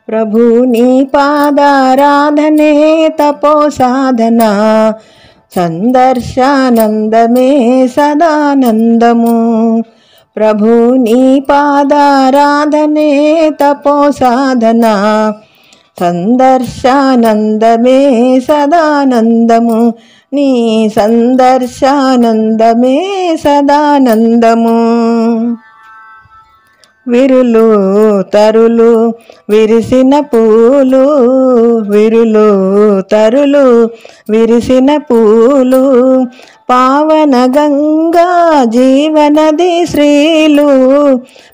ప్రభు నీ పాదారాధనే తపో సాధన, సందర్శానందమే సదానందము. ప్రభు నీ పాదారాధనే తపో సాధన, సందర్శానందమే సదానందము. నీ సందర్శానందమే సదానందము. విరులు తరులు విరిసిన పూలు, విరులు తరులు విరిసిన పూలు, పావన గంగా జీవనది శ్రీలు,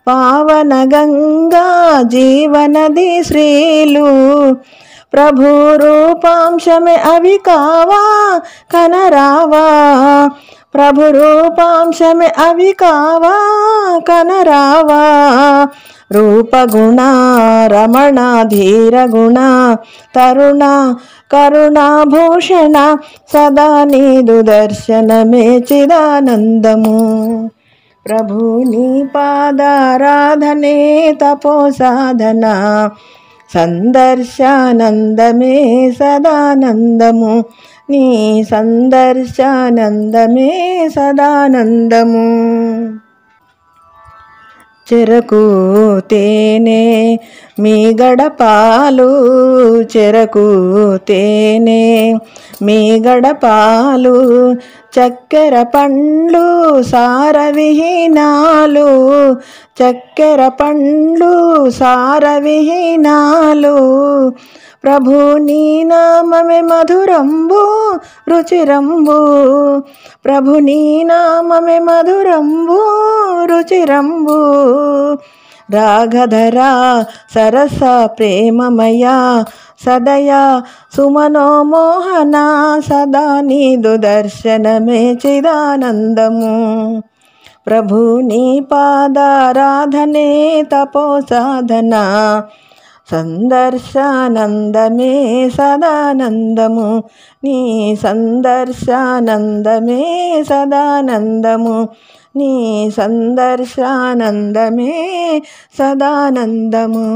పావన గంగా జీవనది శ్రీలు. ప్రభు రూపాంశమే అవి కావా కనరావా, ప్రభు రూపాంశమే అవి కావా కనరావా. రూపగుణ రమణ ధీర గుణ తరుణ కరుణాభూషణ, సదా నీదు దర్శనమే చిదానందము. ప్రభు నీ పాదారాధనే తపో సాధన, సందర్శానందమే సదానందము. నీ సందర్శానందమే సదానందము. చెరకు తేనె మీగడ పాలు, చెరకు తేనె మీగడ పాలు, చక్కెర పండ్లు సారవిహీనాలు, చక్కెర పండ్లు సారవిహీనాలు. ప్రభు నీ నామమే మధురంబు రుచిరంబు, ప్రభు నీ నామమే మధురంబు రుచిరంబు. రాగధరా సరస ప్రేమమయ సదయా సుమనోమోహన, సదా నీదు దర్శనమే చిదానందము. ప్రభు నీ పాదారాధనే తపో సాధన, సందర్శానందమే సదానందము. నీ సందర్శానందమే సదానందము. నీ సందర్శానందమే సదానందము.